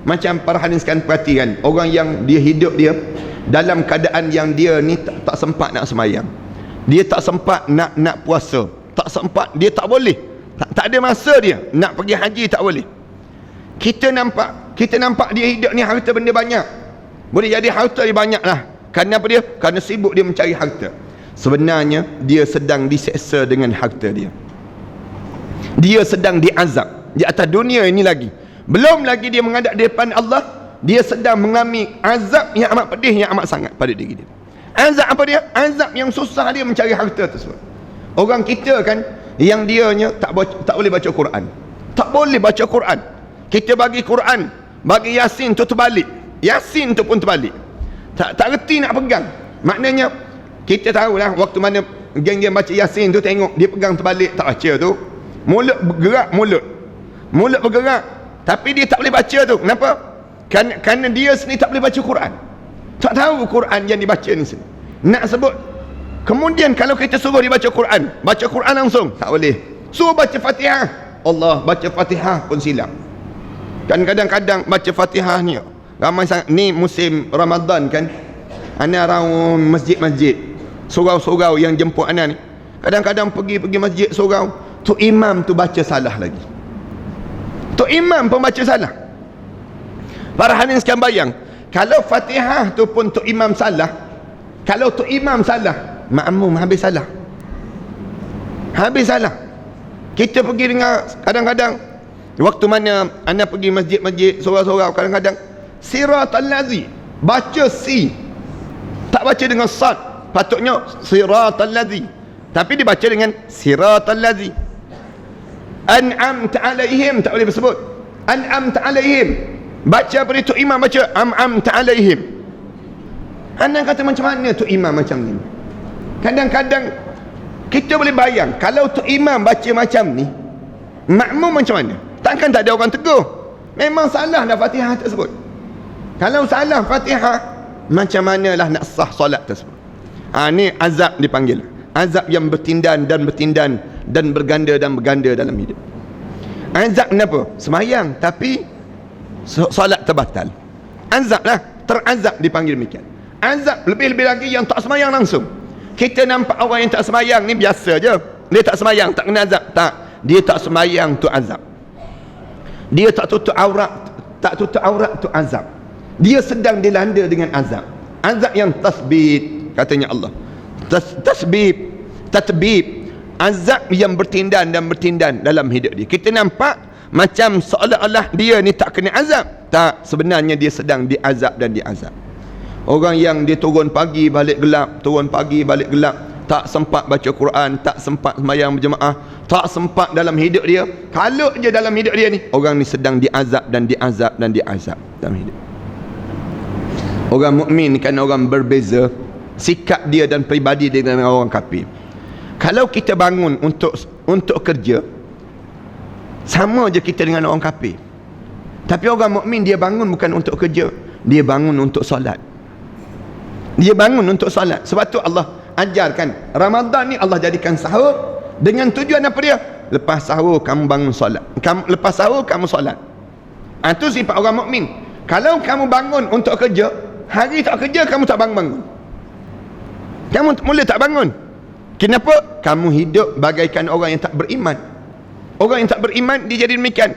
Macam para hadirin sekalian perhatikan, orang yang dia hidup dia dalam keadaan yang dia ni tak sempat nak semayang, dia tak sempat nak puasa, tak sempat, dia tak boleh, tak ada masa dia nak pergi haji, tak boleh. Kita nampak dia hidup ni harta benda banyak, boleh jadi harta dia banyak lah. Kerana apa dia? Kerana sibuk dia mencari harta. Sebenarnya dia sedang diseksa dengan harta dia, dia sedang diazab di atas dunia ini lagi. Belum lagi dia menghadap di depan Allah, dia sedang mengalami azab yang amat pedih, yang amat sangat pada diri dia. Azab apa dia? Azab yang susah dia mencari harta tersebut. Orang kita kan, yang dianya tak boleh baca Quran, tak boleh baca Quran. Kita bagi Quran, bagi Yasin tu terbalik, Yasin tu pun terbalik, tak reti nak pegang. Maknanya kita tahulah waktu mana geng-geng baca Yasin tu, tengok dia pegang terbalik, tak baca tu. Mulut bergerak, mulut bergerak, tapi dia tak boleh baca tu. Kenapa? Kerana dia sendiri tak boleh baca Quran, tak tahu Quran yang dibaca ni sendiri. Nak sebut, kemudian kalau kita suruh dia baca Quran langsung, tak boleh. Suruh baca Fatihah, Allah, baca Fatihah pun silap. Kan kadang-kadang baca Fatihah ni ramai sangat. Ni musim Ramadan kan, ana raun masjid-masjid, surau-surau yang jemput ana ni, kadang-kadang pergi masjid surau tu, imam tu baca salah lagi, tu imam pun baca salah. Para hadirin sekalian bayang, kalau Fatihah tu pun tu imam salah, kalau tu imam salah, makmum habis salah, habis salah. Kita pergi dengar kadang-kadang waktu mana anda pergi masjid-masjid surau-surau, kadang-kadang siratal ladzi baca si, tak baca dengan sad, patutnya siratal ladzi, tapi dibaca dengan siratal ladzi. An'amta alaihim, tak boleh bersebut an'amta alaihim, baca apa dia? Tu imam baca am'amta alaihim. Anda kata macam mana tu imam macam ni? Kadang-kadang kita boleh bayang, kalau tu imam baca macam ni, makmum macam mana? Takkan tak ada orang tegur, memang salah dah Fatihah tersebut. Kalau salah Fatihah, macam manalah nak sah solat tersebut? Ni azab dipanggil, azab yang bertindan dan berganda dalam hidup. Azab kenapa? Semayang tapi solat terbatal, azab lah, terazab dipanggil demikian. Azab lebih-lebih lagi yang tak semayang langsung. Kita nampak orang yang tak semayang ni biasa je, dia tak semayang tak kena azab, tak, dia tak semayang tu azab. Dia tak tutup aurat tu azab. Dia sedang dilanda dengan azab, azab yang tasbih, katanya Allah, tatbib, azab yang bertindan dalam hidup dia. Kita nampak macam seolah-olah dia ni tak kena azab, tak, sebenarnya dia sedang diazab dan diazab. Orang yang dia turun pagi balik gelap, tak sempat baca Quran, tak sempat sembahyang berjemaah, tak sempat dalam hidup dia. Kalau je dalam hidup dia ni, orang ni sedang diazab dan diazab dalam hidup. Orang mukmin kan orang berbeza sikap dia dan peribadi dia dengan orang kafir. Kalau kita bangun untuk kerja, sama je kita dengan orang kafir. Tapi orang mukmin dia bangun bukan untuk kerja, dia bangun untuk solat. Dia bangun untuk solat. Sebab tu Allah ajarkan Ramadan ni, Allah jadikan sahur dengan tujuan apa dia? Lepas sahur kamu bangun solat, lepas sahur kamu solat. Itu sifat orang mukmin. Kalau kamu bangun untuk kerja, hari tak kerja kamu tak bangun, kamu mula tak bangun. Kenapa? Kamu hidup bagaikan orang yang tak beriman. Orang yang tak beriman dia jadi demikian.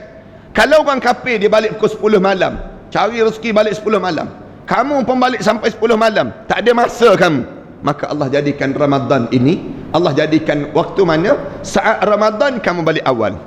Kalau orang kafir dia balik pukul 10 malam, cari rezeki balik 10 malam, kamu pun balik sampai 10 malam, tak ada masa kamu. Maka Allah jadikan Ramadan ini, Allah jadikan waktu mana? Saat Ramadan kamu balik awal,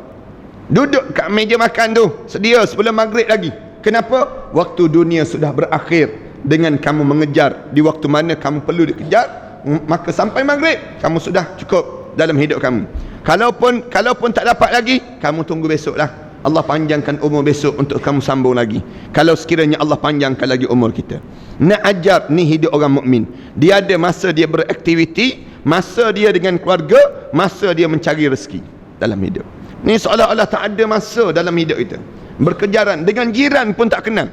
duduk kat meja makan tu sedia sebelum maghrib lagi. Kenapa? Waktu dunia sudah berakhir dengan kamu mengejar di waktu mana kamu perlu dikejar, maka sampai maghrib kamu sudah cukup dalam hidup kamu. Kalaupun tak dapat lagi, kamu tunggu besok lah, Allah panjangkan umur besok untuk kamu sambung lagi. Kalau sekiranya Allah panjangkan lagi umur kita. Nak ajar ni hidup orang mukmin. Dia ada masa dia beraktiviti, masa dia dengan keluarga, masa dia mencari rezeki dalam hidup. Ni seolah-olah tak ada masa dalam hidup kita. Berkejaran dengan jiran pun tak kenal,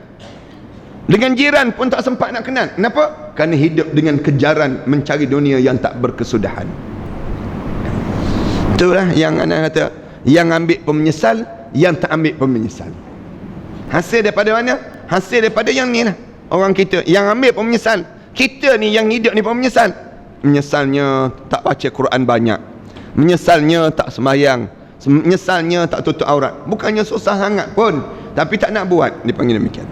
dengan jiran pun tak sempat nak kenal. Kenapa? Kerana hidup dengan kejaran mencari dunia yang tak berkesudahan. Itulah yang anak kata, yang ambil pun menyesal, yang tak ambil pun menyesal. Hasil daripada mana? hasil daripada yang ni lah. Orang kita yang ambil pun menyesal. Kita ni yang hidup ni pun menyesal. Menyesalnya tak baca Quran banyak, menyesalnya tak sembahyang, menyesalnya tak tutup aurat. Bukannya susah sangat pun, tapi tak nak buat, dipanggil demikian.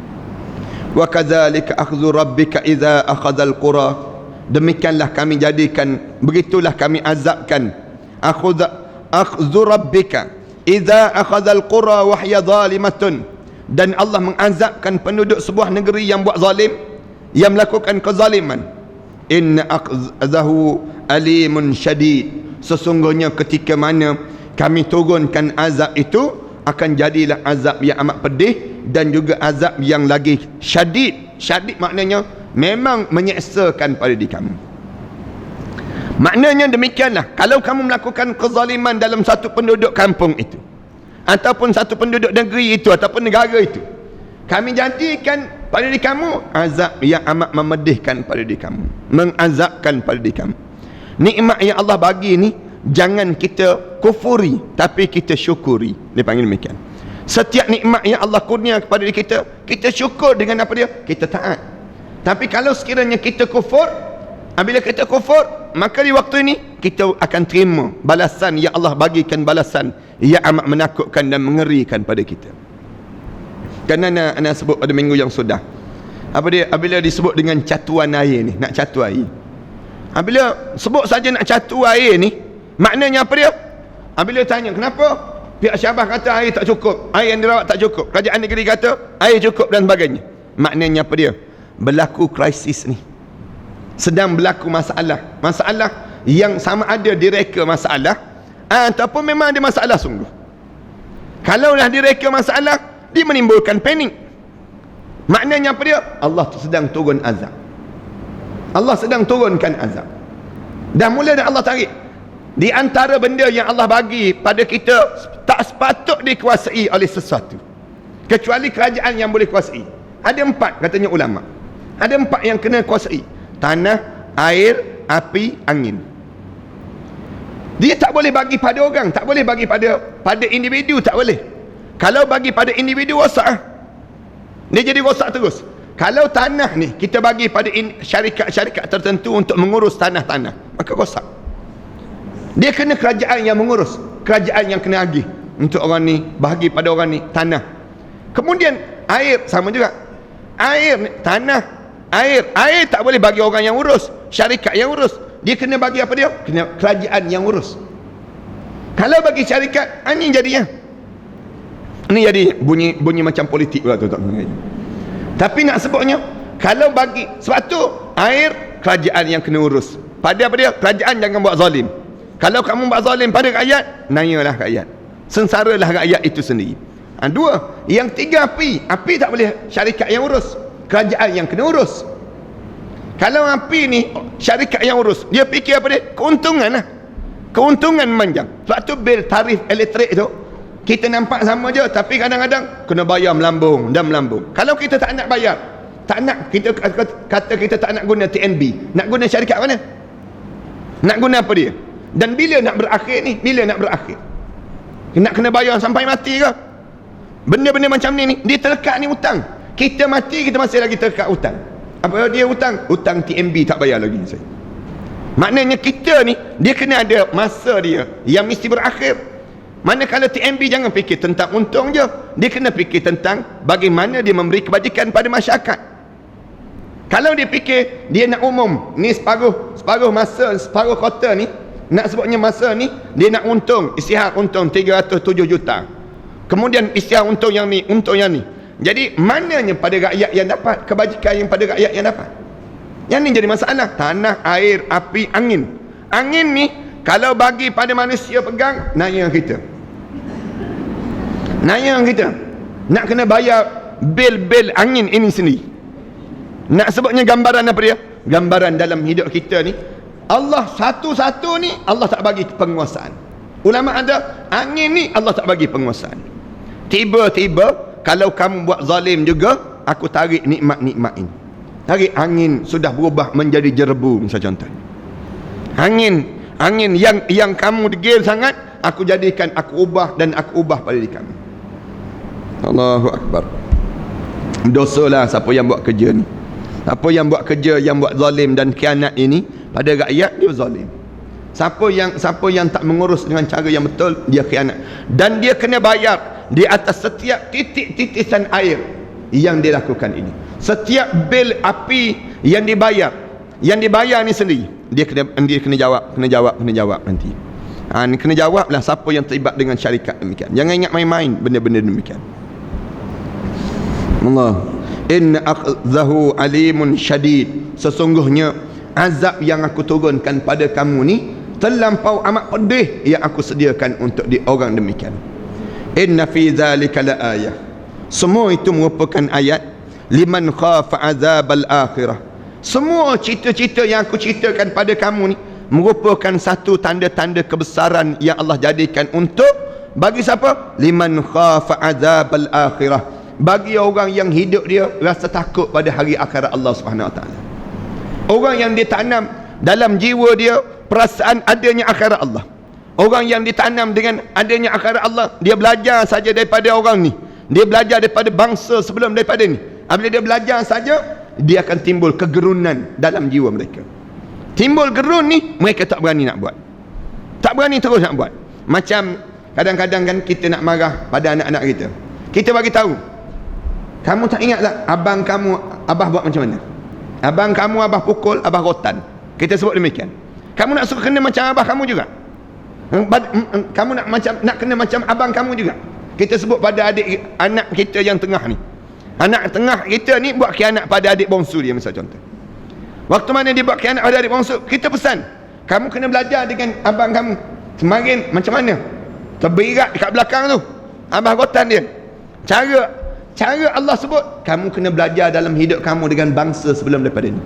Wa kadzalika akhdhu rabbika idza akhadhal qura. Demikianlah kami jadikan, begitulah kami azabkan. Akhdhu rabbika idza akhadhal qura wa hiya zalimatun. Dan Allah mengazabkan penduduk sebuah negeri yang buat zalim, yang melakukan kezaliman. Inna akhzahu alimun syadid. Sesungguhnya ketika mana kami turunkan azab itu, akan jadilah azab yang amat pedih dan juga azab yang lagi syadid. Syadid maknanya memang menyeksakan pada diri kamu. Maknanya demikianlah, kalau kamu melakukan kezaliman dalam satu penduduk kampung itu, ataupun satu penduduk negeri itu, ataupun negara itu, kami jadikan pada diri kamu azab yang amat memedihkan pada diri kamu, mengazabkan pada diri kamu. Nikmat yang Allah bagi ni jangan kita kufuri, tapi kita syukuri. Dia panggil demikian. Setiap nikmat yang Allah kurnia kepada diri kita, kita syukur dengan apa dia? Kita taat. Tapi kalau sekiranya kita kufur, apabila kita kufur, maka di waktu ini kita akan terima balasan yang Allah bagikan, balasan yang amat menakutkan dan mengerikan pada kita. Kerana ana sebut pada minggu yang sudah, apa dia, apabila disebut dengan catuan air ni, nak catu air, apabila sebut saja nak catu air ni, maknanya apa dia? Apabila tanya kenapa pihak Syabas kata air tak cukup, air yang dirawat tak cukup, kerajaan negeri kata air cukup dan sebagainya, maknanya apa dia? Berlaku krisis ni, sedang berlaku masalah, masalah yang sama ada direka masalah ataupun memang ada masalah sungguh. Kalau dah direka masalah, dia menimbulkan panik. Maknanya apa dia? Allah sedang turun azab, Allah sedang turunkan azab. Dah mula dah Allah tarik. Di antara benda yang Allah bagi pada kita, tak sepatut dikuasai oleh sesuatu kecuali kerajaan yang boleh kuasai. Ada 4 katanya ulama, ada 4 yang kena kuasai: tanah, air, api, angin. Dia tak boleh bagi pada orang, tak boleh bagi pada individu, tak boleh. Kalau bagi pada individu, rosak, dia jadi rosak terus. Kalau tanah ni kita bagi pada syarikat-syarikat tertentu untuk mengurus tanah-tanah, maka rosak. Dia kena kerajaan yang mengurus, kerajaan yang kena agih untuk orang ni, bahagi pada orang ni tanah. Kemudian air sama juga. Air, tanah, air tak boleh bagi orang yang urus, syarikat yang urus. Dia kena bagi apa dia? Kena kerajaan yang urus. Kalau bagi syarikat, ini jadinya, ini jadi bunyi macam politik pula tu. Tapi nak sebutnya, kalau bagi, sebab tu air kerajaan yang kena urus. Pada apa dia? Kerajaan jangan buat zalim. Kalau kamu buat zalim pada rakyat, nayalah rakyat, sengsaralah rakyat itu sendiri. 2. Yang 3, api. Api tak boleh syarikat yang urus, kerajaan yang kena urus. Kalau api ni syarikat yang urus, dia fikir apa dia? Keuntungan lah, keuntungan memanjang. Sebab tu bil tarif elektrik tu kita nampak sama je, tapi kadang-kadang kena bayar melambung dan melambung. Kalau kita tak nak bayar, tak nak, kita kata kita tak nak guna TNB, nak guna syarikat mana? Nak guna apa dia? Dan bila nak berakhir ni? Bila nak berakhir? Nak kena bayar sampai mati ke? Benda-benda macam ni dia terlekat ni hutang. Kita mati, kita masih lagi terlekat hutang. Apa dia hutang? Hutang TNB tak bayar lagi saya. Maknanya kita ni, dia kena ada masa dia yang mesti berakhir. Manakala TNB jangan fikir tentang untung je, dia kena fikir tentang bagaimana dia memberi kebajikan pada masyarakat. Kalau dia fikir dia nak umum ni, separuh masa, separuh kota ni, nak sebutnya masa ni dia nak untung, isytihar untung 307 juta, kemudian isytihar untung yang ni, untung yang ni. Jadi mananya pada rakyat yang dapat kebajikan yang pada rakyat yang dapat? Yang ni jadi masalah. Tanah, air, api, angin. Angin ni kalau bagi pada manusia pegang, naya kita, naya kita nak kena bayar bil angin ini sendiri. Nak sebutnya gambaran apa dia? Gambaran dalam hidup kita ni, Allah satu-satu ni Allah tak bagi penguasaan. Ulama ada, angin ni Allah tak bagi penguasaan. Tiba-tiba kalau kamu buat zalim juga, aku tarik nikmat-nikmat ini. Tarik angin sudah berubah menjadi jerebu, misal contoh. Angin yang kamu degil sangat, aku jadikan, aku ubah dan aku ubah pada diri kamu. Allahu Akbar. Dosa lah siapa yang buat kerja ni. Siapa yang buat kerja yang buat zalim dan khianat ini pada rakyat, dia zalim. Siapa yang tak mengurus dengan cara yang betul, dia khianat. Dan dia kena bayar di atas setiap titik titisan air yang dia lakukan ini. Setiap bil api yang dibayar ni sendiri, dia kena jawab nanti. Ni kena jawab lah siapa yang terlibat dengan syarikat demikian. Jangan ingat main-main benda-benda demikian. Allah, inna akhzahu alimun syadid, sesungguhnya azab yang aku turunkan pada kamu ni terlampau amat pedih yang aku sediakan untuk orang demikian. Inna fi zalika la ayah, semua itu merupakan ayat liman khafa azabal akhirah. Semua cerita-cerita yang aku ceritakan pada kamu ni merupakan satu tanda-tanda kebesaran yang Allah jadikan untuk bagi siapa? Liman khafa azabal akhirah, bagi orang yang hidup dia rasa takut pada hari akhirat Allah Subhanahu Wa Taala. Orang yang ditanam dalam jiwa dia perasaan adanya akhirat Allah. Orang yang ditanam dengan adanya akhirat Allah, dia belajar saja daripada orang ni, dia belajar daripada bangsa sebelum daripada ni. Apabila dia belajar saja, dia akan timbul kegerunan dalam jiwa mereka. Timbul gerun ni, mereka tak berani nak buat, tak berani terus nak buat. Macam kadang-kadang kan kita nak marah pada anak-anak kita, kita bagi tahu, kamu tak ingat tak abang kamu, abah buat macam mana? Abang kamu abah pukul, abah rotan. Kita sebut demikian. Kamu nak suka kena macam abah kamu juga? Kamu nak kena macam abang kamu juga? Kita sebut pada anak kita yang tengah ni. Anak tengah kita ni buat khianat pada adik bongsu dia, misal contoh. Waktu mana dia buat khianat pada adik bongsu, kita pesan, kamu kena belajar dengan abang kamu. Kemarin macam mana? Terberat dekat belakang tu, abah rotan dia. Cara Allah sebut, kamu kena belajar dalam hidup kamu dengan bangsa sebelum daripada ni,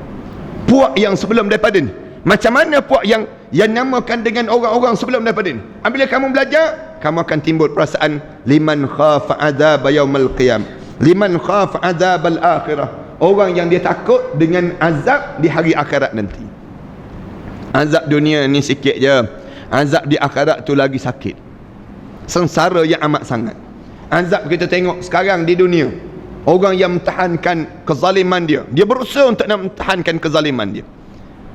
puak yang sebelum daripada ni. Macam mana puak yang namakan dengan orang-orang sebelum daripada ni. Apabila kamu belajar, kamu akan timbul perasaan liman khafa azab yaumal qiyam, liman khafa azab al-akhirah, orang yang dia takut dengan azab di hari akhirat nanti. Azab dunia ni sikit je, azab di akhirat tu lagi sakit, sengsara yang amat sangat. Azab kita tengok sekarang di dunia, orang yang memtahankan kezaliman dia, dia berusaha untuk nak memtahankan kezaliman dia,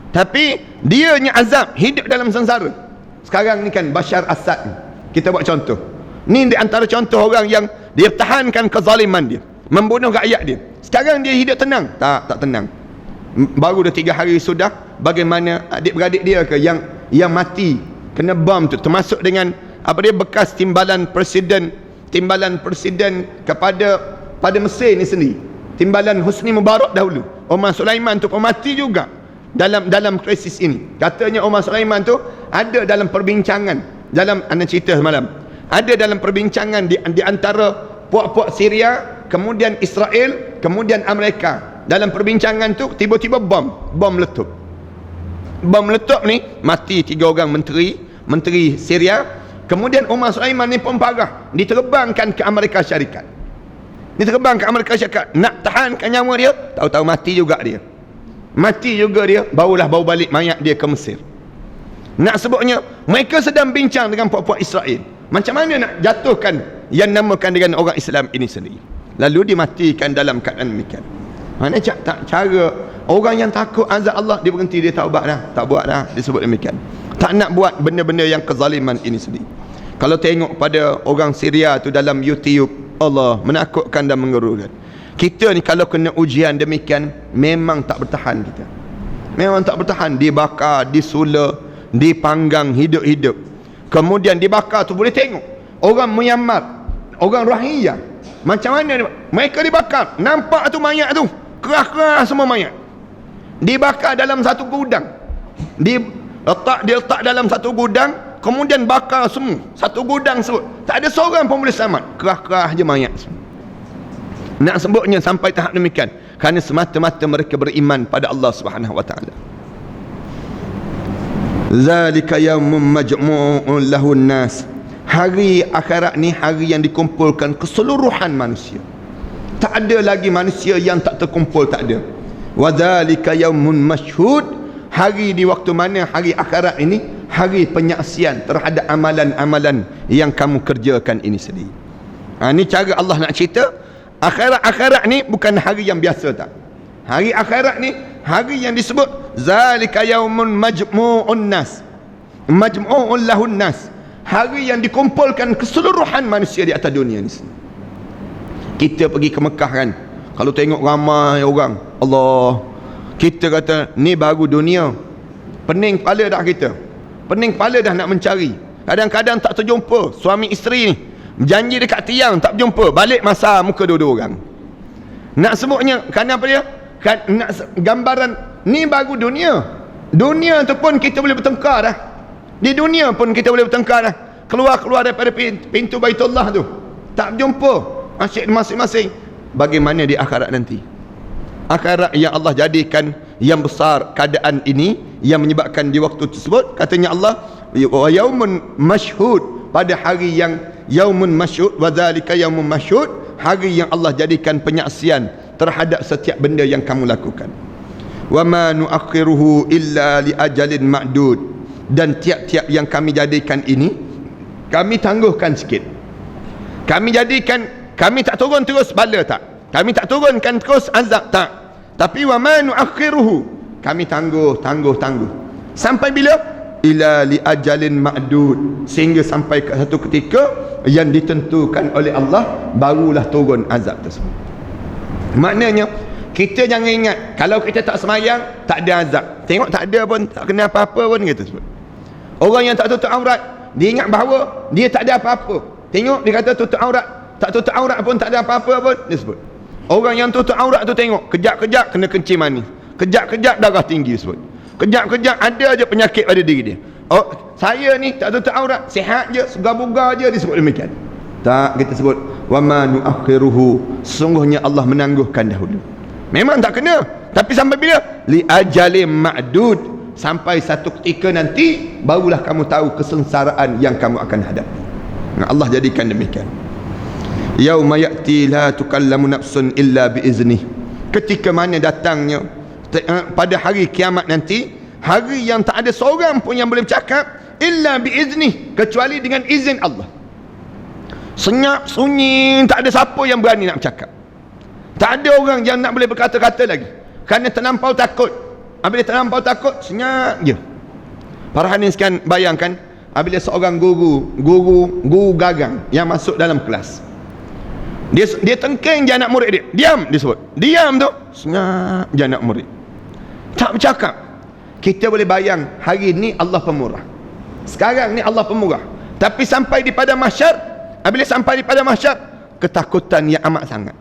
tapi dia nya azab hidup dalam sengsara. Sekarang ni kan Bashar Assad ni, kita buat contoh, ni di antara contoh orang yang dia tahankan kezaliman dia, membunuh rakyat dia. Sekarang dia hidup tenang? Tak tenang. Baru dah 3 hari sudah, bagaimana adik-beradik dia ke yang mati kena bom tu, termasuk dengan apa dia, bekas timbalan presiden pada Mesir ni sendiri, timbalan Husni Mubarak dahulu. Omar Sulaiman tu pun mati juga dalam krisis ini. Katanya Omar Sulaiman tu ada dalam perbincangan, dalam anda cerita semalam, ada dalam perbincangan di antara puak-puak Syria, kemudian Israel, kemudian Amerika. Dalam perbincangan tu tiba-tiba bom meletup. Bom meletup ni mati 3 orang menteri Syria. Kemudian Omar Sulaiman ni pun parah, diterbangkan ke Amerika Syarikat. Nak tahankan nyawa dia, tahu-tahu mati juga dia. Barulah bawa balik mayat dia ke Mesir. Nak sebutnya, mereka sedang bincang dengan puak-puak Israel, macam mana nak jatuhkan yang namakan dengan orang Islam ini sendiri. Lalu dimatikan dalam keadaan demikian. Mana cara orang yang takut azab Allah, dia berhenti, dia tak buat dah, disebut demikian. Tak nak buat benda-benda yang kezaliman ini sendiri. Kalau tengok pada orang Syria tu dalam YouTube, Allah, menakutkan dan menggerukan. Kita ni kalau kena ujian demikian, memang tak bertahan kita. Memang tak bertahan. Dibakar, disula, dipanggang hidup-hidup. Kemudian dibakar tu boleh tengok orang Myanmar, orang Rohingya, macam mana mereka dibakar. Nampak tu mayat tu, kerah-kerah semua mayat. Dibakar dalam satu gudang. Diletak dalam satu gudang, kemudian bakar semua. Satu gudang sebut, tak ada seorang pun boleh selamat. Kerah-kerah je mayat semua. Nak sebutnya sampai tahap demikian, kerana semata-mata mereka beriman pada Allah Subhanahu Wa Taala. Zalika yaumun majmu'un lahun nas. Hari akhirat ni hari yang dikumpulkan keseluruhan manusia. Tak ada lagi manusia yang tak terkumpul, tak ada. Wa dzalika yaumun mashhud. Hari di waktu mana hari akhirat ini hari penyaksian terhadap amalan-amalan yang kamu kerjakan ini sendiri. Ini cara Allah nak cerita Akhirat ni bukan hari yang biasa tak. Hari akhirat ni hari yang disebut zalika yaumun majmu'un nas. Majmu'un lahun nas. Hari yang dikumpulkan keseluruhan manusia di atas dunia ni. Kita pergi ke Mekah kan, kalau tengok ramai orang, Allah, kita kata ni baru dunia. Pening kepala dah kita. Pening kepala dah nak mencari. Kadang-kadang tak terjumpa suami isteri ni. Janji dekat tiang tak berjumpa, balik masa muka dua-dua orang. Nak sebutnya kenapa dia? Nak gambaran ni baru dunia. Dunia tu pun kita boleh bertengkar dah. Di dunia pun kita boleh bertengkar dah. Keluar daripada pintu Baitullah tu tak berjumpa asyik masing-masing. Bagaimana di akhirat nanti? Akhirat yang Allah jadikan yang besar keadaan ini, yang menyebabkan di waktu tersebut katanya Allah wa yaumun masyhud, pada hari yang yaumun masyhud, wa dzalika yaumun masyhud, hari yang Allah jadikan penyaksian terhadap setiap benda yang kamu lakukan. Wa ma nuakhiruhu illa li ajalin ma'dud, dan tiap-tiap yang kami jadikan ini kami tangguhkan sikit. Kami jadikan, kami tak turun terus bala tak, kami tak turunkan terus azab tak, tapi wa ma nuakhiruhu, kami tangguh sampai bila? Ila li ajalin ma'dud, sehingga sampai ke satu ketika yang ditentukan oleh Allah barulah turun azab tersebut. Maknanya kita jangan ingat kalau kita tak semayang tak ada azab. Tengok tak ada pun, tak kena apa-apa pun kita sebut. Orang yang tak tutup aurat, dia ingat bahawa dia tak ada apa-apa. Tengok dia kata tutup aurat, tak tutup aurat pun tak ada apa-apa pun dia sebut. Orang yang tutup aurat tu tengok kejap-kejap kena kencing manis, kejap-kejap darah tinggi sebut, kejap-kejap ada aja penyakit pada diri dia. Oh, saya ni tak tutup aurat, sihat je, segar-bugar je, disebut demikian. Tak, kita sebut wa ma nuakhiruhu, sesungguhnya Allah menangguhkan dahulu. Memang tak kena, tapi sampai bila? Li ajalim ma'dud, sampai satu ketika nanti barulah kamu tahu kesengsaraan yang kamu akan hadapi. Nah, Allah jadikan demikian. Yauma ya'ti la tukallamu nafsun illa biiznih, ketika mana datangnya pada hari kiamat nanti, hari yang tak ada seorang pun yang boleh bercakap illa biiznih, kecuali dengan izin Allah. Senyap sunyi, tak ada siapa yang berani nak bercakap. Tak ada orang yang nak boleh berkata-kata lagi, kerana terlampau takut. Apabila terlampau takut, senyap je. Para hadirin sekalian, bayangkan apabila seorang guru gagang yang masuk dalam kelas, dia tengking je anak murid dia, diam, dia sebut diam tu, senyap je anak murid, tak bercakap. Kita boleh bayang hari ni Allah pemurah, sekarang ni Allah pemurah, tapi sampai di pada mahsyar, apabila sampai di pada mahsyar, ketakutan yang amat sangat,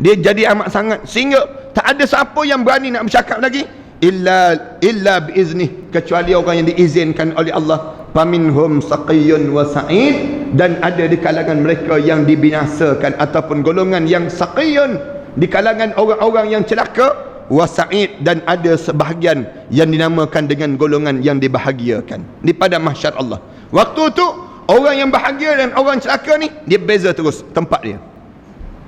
dia jadi amat sangat, sehingga tak ada siapa yang berani nak bercakap lagi illa biiznih, kecuali orang yang diizinkan oleh Allah. Faminhum saqiyyun wa sa'id, dan ada di kalangan mereka yang dibinasakan ataupun golongan yang saqiyyun, di kalangan orang-orang yang celaka, wa sa'id, dan ada sebahagian yang dinamakan dengan golongan yang dibahagiakan di pada mahsyar Allah. Waktu tu orang yang bahagia dan orang celaka ni dia beza terus tempat dia.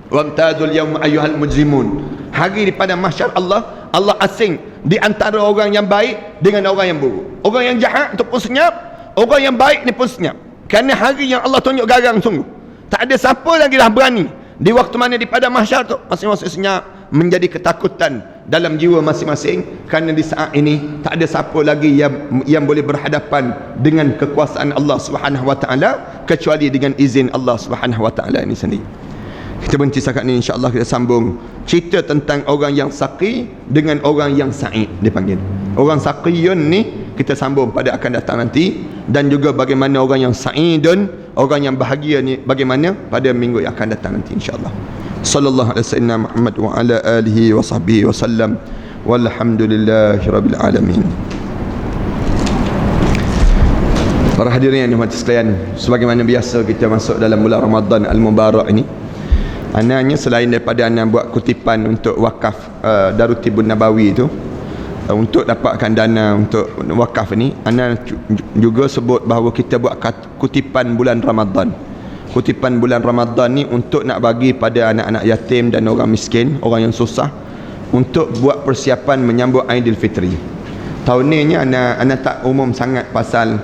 Wamtazul yawma ayyuhal mujrimun, hari di pada mahsyar Allah, Allah asing di antara orang yang baik dengan orang yang buruk. Orang yang jahat tu pun senyap, orang yang baik ni pun senyap, kerana hari yang Allah tunjuk garang sungguh. Tak ada siapa lagi dah berani di waktu mana di pada mahsyar tu, masing-masing senyap, menjadi ketakutan dalam jiwa masing-masing, kerana di saat ini tak ada siapa lagi yang boleh berhadapan dengan kekuasaan Allah Subhanahu wa taala kecuali dengan izin Allah Subhanahu wa taala ini sendiri. Kita berhenti setakat ni, insya-Allah kita sambung cerita tentang orang yang saqi dengan orang yang sa'id dipanggil. Orang saqiyun ni kita sambung pada akan datang nanti, dan juga bagaimana orang yang sa'idun, orang yang bahagia ni bagaimana pada minggu yang akan datang nanti, insya-Allah. Sallallahu alaihi wasallam Muhammad wa ala alihi wa sahbihi wasallam, walhamdulillahirabbil alamin. Para hadirin yang dirahmati sekalian, sebagaimana biasa kita masuk dalam bulan Ramadan al-Mubarak ini, anaknya selain daripada anak buat kutipan untuk wakaf Darut Tibun Nabawi itu, untuk dapatkan dana untuk wakaf ni, anak juga sebut bahawa kita buat kutipan bulan Ramadan. Kutipan bulan Ramadan ni untuk nak bagi pada anak-anak yatim dan orang miskin, orang yang susah, untuk buat persiapan menyambut Aidilfitri. Tahun ni anak tak umum sangat pasal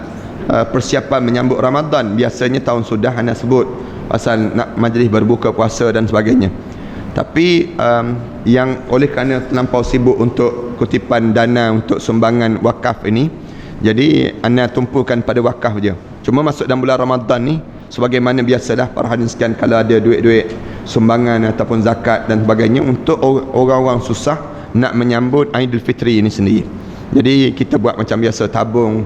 persiapan menyambut Ramadan. Biasanya tahun sudah anak sebut pasal nak majlis berbuka puasa dan sebagainya. Tapi yang oleh kerana terlampau sibuk untuk kutipan dana untuk sumbangan wakaf ini, jadi anda tumpukan pada wakaf je. Cuma masuk dalam bulan Ramadan ni, sebagaimana biasalah para hadirin sekalian, kalau ada duit-duit sumbangan ataupun zakat dan sebagainya untuk orang-orang susah nak menyambut Aidilfitri ini sendiri. Jadi kita buat macam biasa, tabung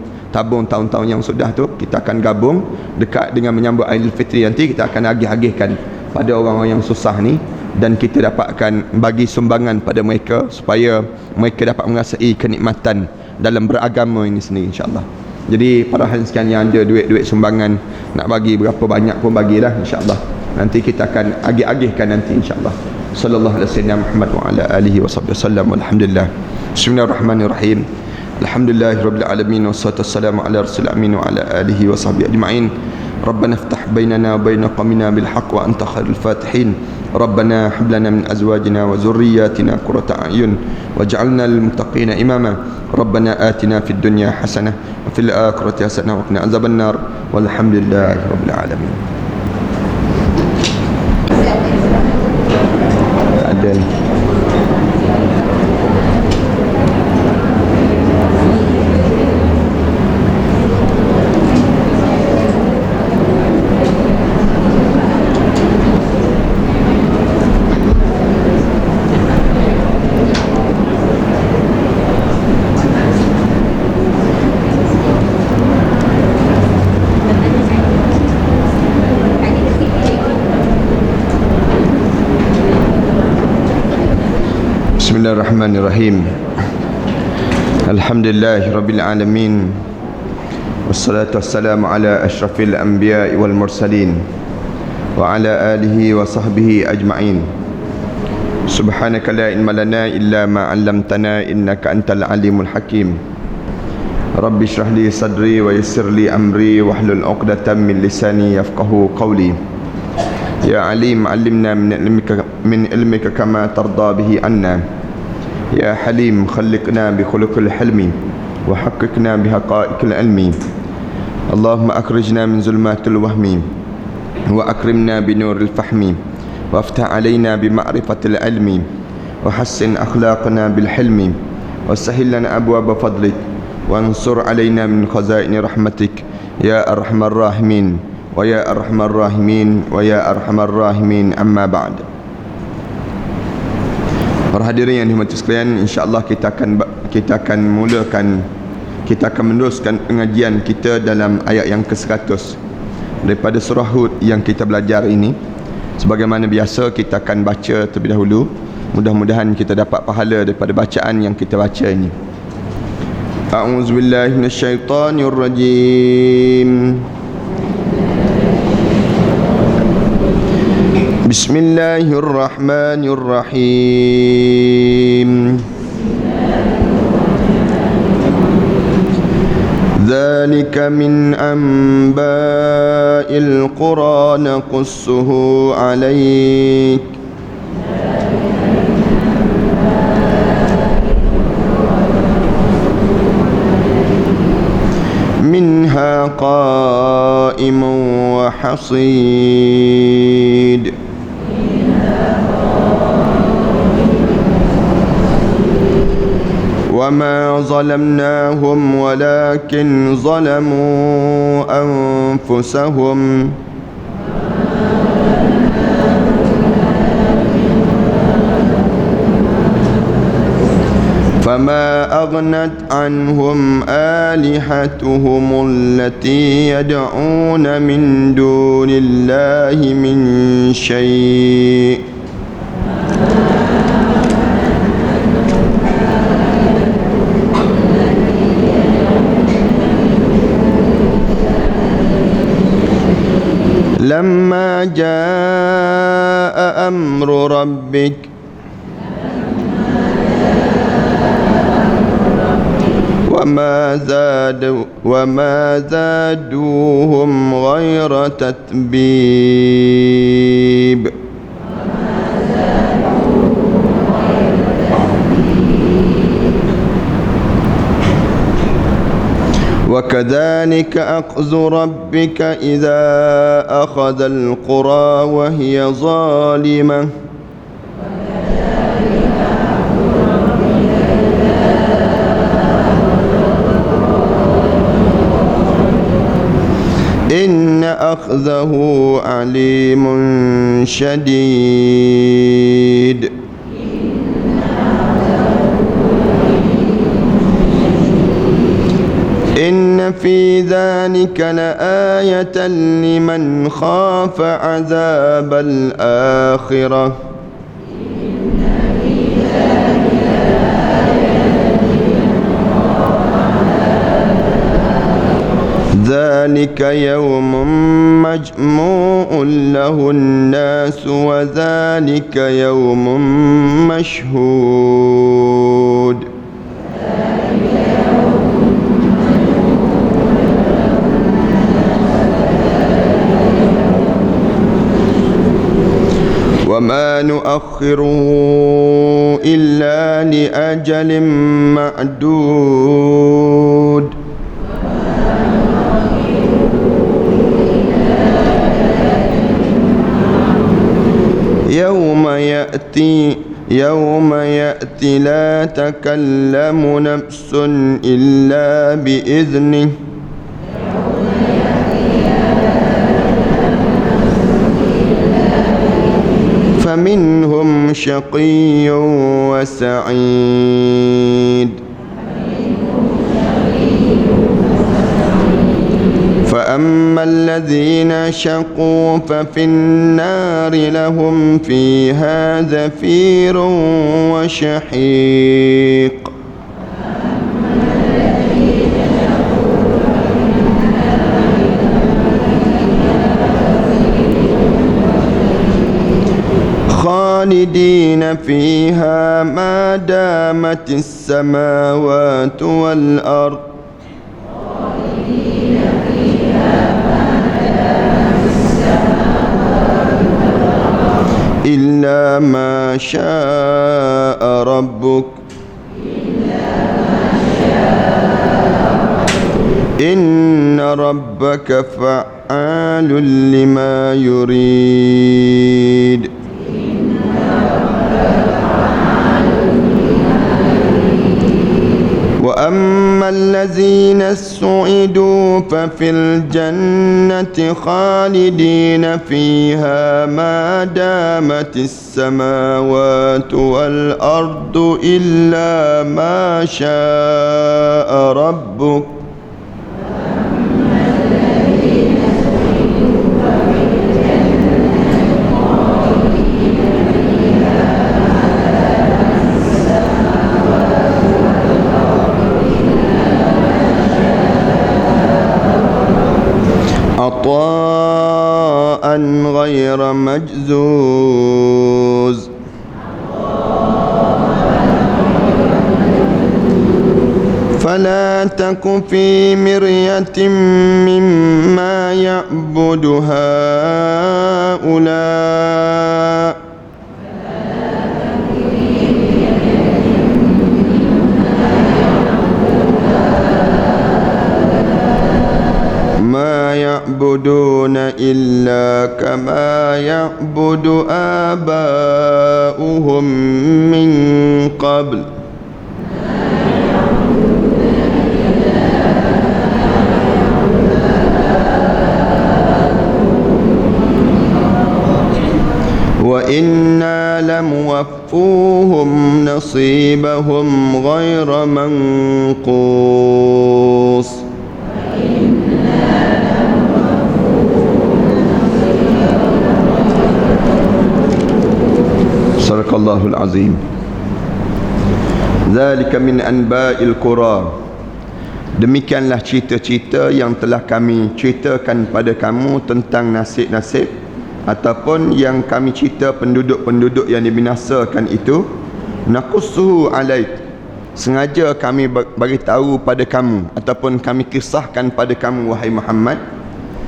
tahun-tahun yang sudah tu, kita akan gabung dekat dengan menyambut Aidilfitri nanti, kita akan agih-agihkan pada orang-orang yang susah ni, dan kita dapatkan bagi sumbangan pada mereka supaya mereka dapat mengasai kenikmatan dalam beragama ini sendiri, insya-Allah. Jadi para hadirin sekalian yang ada duit-duit sumbangan nak bagi berapa banyak pun bagilah, insya-Allah. Nanti kita akan agih-agihkan nanti, insya-Allah. Sallallahu alaihi wasallam Muhammad wa ala alihi wasallam. Alhamdulillah. Bismillahirrahmanirrahim. Alhamdulillahirabbil alamin wassalatu wassalamu ala rasulil amin wa ala alihi washabbihi ajma'in. ربنا افتح بيننا وبين قومنا بالحق وأنت خير الفاتحين. ربنا هب لنا من أزواجنا وذرياتنا قرة أعين واجعلنا للمتقين إماما. ربنا آتنا في الدنيا حسنة وفي الآخرة حسنة وقنا عذاب النار والحمد لله رب العالمين. Bismillahirrahmanirrahim. Alhamdulillahirabbil alamin. Wassalatu wassalamu ala asyrafil anbiya'i wal mursalin wa ala alihi wa sahbihi ajma'in. Subhanaka la ilma lana illa ma 'allamtana innaka antal alimul hakim. Rabbi shrah li sadri wa yassir li amri wahlul 'uqdatam min lisani yafqahu qawli. Ya alim 'allimna min ilmika kama tarda bihi anna. يا حليم خلقنا بخلق الحلم وحققنا بحقائق العلم. اللهم أخرجنا من ظلمات الوهم وأكرمنا بنور الفهم وافتح علينا بمعرفة العلم وحسن أخلاقنا بالحلم وسهل لنا أبواب فضلك وانصر علينا من خزائن رحمتك يا أرحم الراحمين ويا أرحم الراحمين ويا أرحم الراحمين. أما بعد. Para hadirin yang dihormati sekalian, insya-Allah kita akan meneruskan pengajian kita dalam ayat yang ke-100 daripada surah Hud yang kita belajar ini. Sebagaimana biasa, kita akan baca terlebih dahulu. Mudah-mudahan kita dapat pahala daripada bacaan yang kita baca ini. A'udzubillahi minasyaitonirrajim. Bismillahirrahmanirrahim. Dzalika min anba'il qura naqussuhu 'alaik. Minha qa'imun wa hasid. وما ظلمناهم ولكن ظلموا أنفسهم فما أغنت عنهم آلهتهم التي يدعون من دون الله من شيء لما جاء أمر ربك وما زادوهم غير تتبيب. وكذلك أخذ ربك إذا أخذ القرى وهي ظالمة إن أخذه عليم شديد إن في ذلك لآية لمن خاف عذاب الآخرة ذلك يوم مجموع له الناس وذلك يوم مشهود وما نؤخره إلا لأجل معدود يوم يأتي لا تكلم نفس إلا بإذنه فمنهم شقي وسعيد فأما الذين شقوا ففي النار لهم فيها زفير وشحيق خالدين فيها ما دامت السماوات والأرض إلا ما شاء ربك إن ربك فعال لما يريد وأما الذين سعدوا ففي الجنة خالدين فيها ما دامت السماوات والأرض إلا ما شاء ربك عطاء غير مجزوز فلا تك في مرية مما يعبد هؤلاء ما يعبدون إلا كما يعبد آباؤهم من قبل وإنا لموفوهم نصيبهم غير منقوص Sadaqallahul Azim. Zalika min anba'il qura. Demikianlah cerita-cerita yang telah kami ceritakan pada kamu tentang nasib-nasib ataupun yang kami cerita penduduk-penduduk yang dibinasakan itu. Naqussuhu alaik. Sengaja kami bagi tahu pada kamu ataupun kami kisahkan pada kamu wahai Muhammad.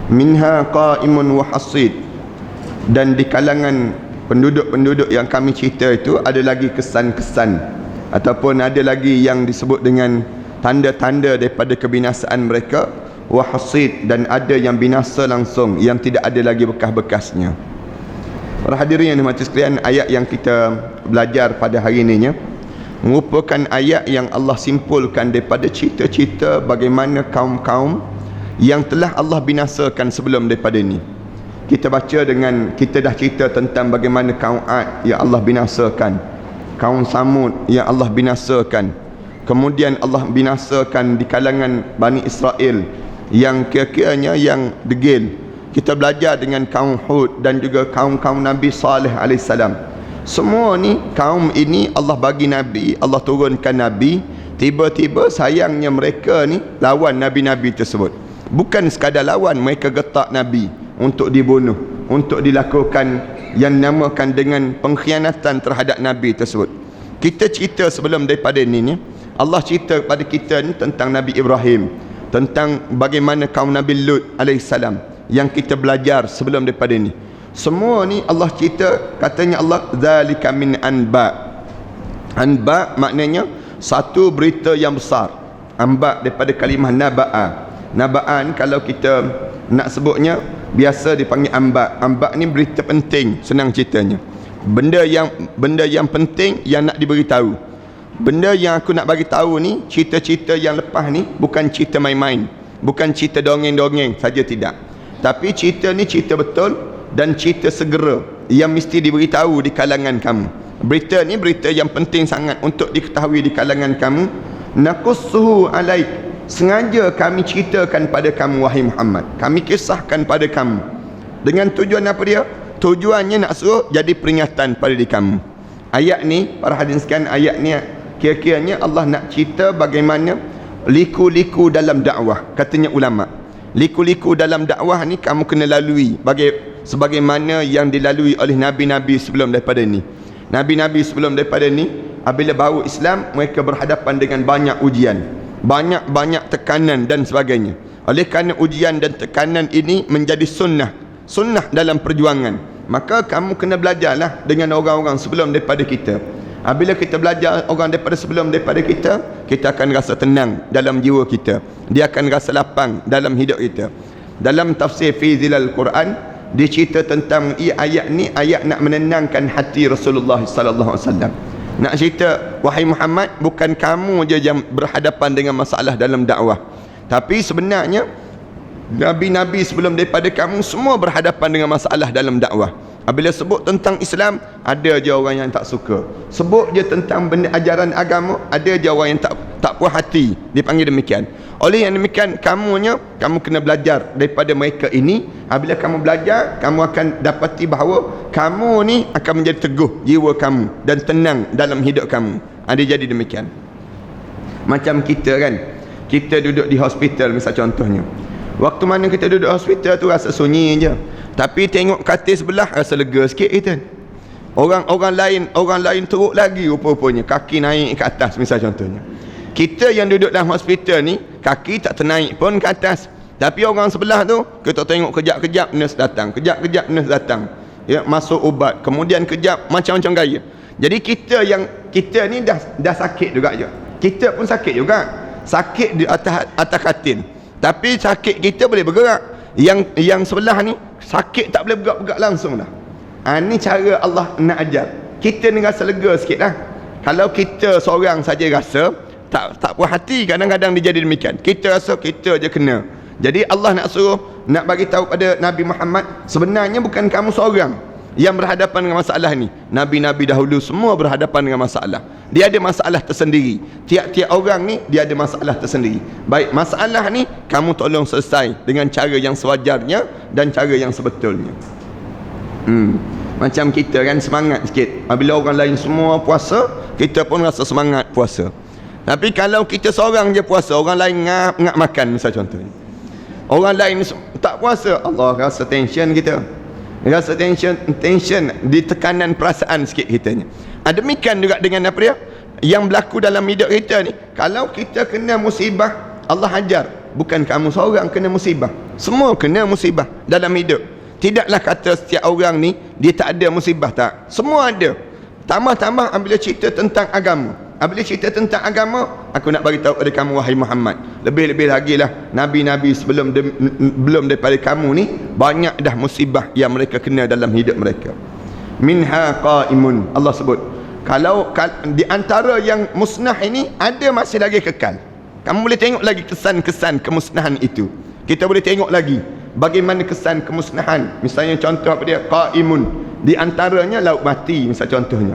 Minha qa'imun wa hasid. Dan di kalangan penduduk-penduduk yang kami cerita itu ada lagi kesan-kesan ataupun ada lagi yang disebut dengan tanda-tanda daripada kebinasaan mereka wa hasid, dan ada yang binasa langsung yang tidak ada lagi bekas-bekasnya. Para hadirin yang dimati sekalian, ayat yang kita belajar pada hari ini merupakan ayat yang Allah simpulkan daripada cerita-cerita bagaimana kaum-kaum yang telah Allah binasakan sebelum daripada ni. Kita baca dengan, kita dah cerita tentang bagaimana kaum Ad yang Allah binasakan, kaum Samud yang Allah binasakan, kemudian Allah binasakan di kalangan Bani Israel yang kira-kiranya yang degil. Kita belajar dengan kaum Hud dan juga kaum-kaum Nabi Saleh alaihissalam. Semua ni kaum ini Allah bagi Nabi, Allah turunkan Nabi. Tiba-tiba sayangnya mereka ni lawan Nabi-Nabi tersebut. Bukan sekadar lawan, mereka getak Nabi untuk dibunuh, untuk dilakukan yang namakan dengan pengkhianatan terhadap Nabi tersebut. Kita cerita sebelum daripada ni Allah cerita kepada kita ni tentang Nabi Ibrahim, tentang bagaimana kaum Nabi Lut alaihissalam yang kita belajar sebelum daripada ni. Semua ni Allah cerita, katanya Allah, zalika min anba. Anba maknanya satu berita yang besar. Anba daripada kalimah naba'a. Naba'a ni kalau kita nak sebutnya biasa dipanggil anba. Anba ni berita penting, senang ceritanya. Benda yang penting yang nak diberitahu. Benda yang aku nak bagi tahu ni, cerita-cerita yang lepas ni bukan cerita main-main, bukan cerita dongeng-dongeng saja, tidak. Tapi cerita ni cerita betul dan cerita segera yang mesti diberitahu di kalangan kamu. Berita ni berita yang penting sangat untuk diketahui di kalangan kamu. Naqussuhu alaik, sengaja kami ceritakan pada kamu wahai Muhammad, kami kisahkan pada kamu. Dengan tujuan apa dia? Tujuannya nak suruh jadi peringatan pada diri kamu. Ayat ni, para hadirin sekalian, ayat ni kira-kiranya Allah nak cerita bagaimana liku-liku dalam dakwah. Katanya ulama, liku-liku dalam dakwah ni kamu kena lalui sebagaimana yang dilalui oleh Nabi-Nabi sebelum daripada ni. Nabi-Nabi sebelum daripada ni, apabila baru Islam, mereka berhadapan dengan banyak ujian, banyak tekanan dan sebagainya. Oleh kerana ujian dan tekanan ini menjadi sunnah dalam perjuangan, maka kamu kena belajarlah dengan orang-orang sebelum daripada kita. Apabila kita belajar orang daripada sebelum daripada kita, kita akan rasa tenang dalam jiwa kita, dia akan rasa lapang dalam hidup kita. Dalam tafsir fi zilal Quran, dia cerita tentang ayat ni, ayat nak menenangkan hati Rasulullah sallallahu alaihi wasallam. Nak cerita, wahai Muhammad, bukan kamu je yang berhadapan dengan masalah dalam dakwah, tapi sebenarnya Nabi-Nabi sebelum daripada kamu semua berhadapan dengan masalah dalam dakwah. Apabila sebut tentang Islam, ada je orang yang tak suka. Sebut je tentang benda ajaran agama, ada je orang yang tak puas hati, dipanggil demikian. Oleh yang demikian, kamu kena belajar daripada mereka ini. Apabila kamu belajar, kamu akan dapati bahawa kamu ni akan menjadi teguh jiwa kamu dan tenang dalam hidup kamu. Ada jadi demikian. Macam kita kan, kita duduk di hospital misal contohnya. Waktu mana kita duduk hospital tu rasa sunyi je, tapi tengok katil sebelah rasa lega sikit kita. Orang lain teruk lagi rupa-rupanya, kaki naik ke atas misal contohnya. Kita yang duduk dalam hospital ni, kaki tak ternaik pun ke atas, tapi orang sebelah tu kita tengok kejap-kejap nurse datang, kejap-kejap nurse datang, ya, masuk ubat, kemudian kejap macam-macam gaya. Jadi kita ni dah sakit juga je. Kita pun sakit juga, sakit di atas katil, tapi sakit kita boleh bergerak. Yang sebelah ni sakit tak boleh bergerak langsung dah. Ni cara Allah nak ajar kita ni rasa lega sikit lah. Kalau kita seorang saja rasa tak puas hati, kadang-kadang dia jadi demikian. Kita rasa kita je kena. Jadi Allah nak suruh, nak bagi tahu pada Nabi Muhammad, sebenarnya bukan kamu seorang yang berhadapan dengan masalah ni. Nabi-Nabi dahulu semua berhadapan dengan masalah. Dia ada masalah tersendiri. Tiap-tiap orang ni dia ada masalah tersendiri. Baik, masalah ni kamu tolong selesai dengan cara yang sewajarnya dan cara yang sebetulnya. Macam kita kan semangat sikit. Apabila orang lain semua puasa, kita pun rasa semangat puasa. Tapi kalau kita seorang je puasa, orang lain ngap makan misal contohnya. Orang lain tak puasa, Allah rasa tension kita. Rasa tension di tekanan perasaan sikit kita ni. Demikian juga dengan apa dia yang berlaku dalam hidup kita ni. Kalau kita kena musibah, Allah ajar, bukan kamu seorang kena musibah, semua kena musibah dalam hidup. Tidaklah kata setiap orang ni dia tak ada musibah, tak, semua ada. Tambah-tambah apabila cerita tentang agama, apabila cerita tentang agama, aku nak bagi tahu kepada kamu wahai Muhammad, lebih-lebih lagi lah Nabi-Nabi belum daripada kamu ni, banyak dah musibah yang mereka kena dalam hidup mereka. Minha qaimun, Allah sebut, kalau di antara yang musnah ini ada masih lagi kekal. Kamu boleh tengok lagi kesan-kesan kemusnahan itu. Kita boleh tengok lagi bagaimana kesan kemusnahan. Misalnya contoh apa dia? Qaimun. Di antaranya laut mati, misal contohnya.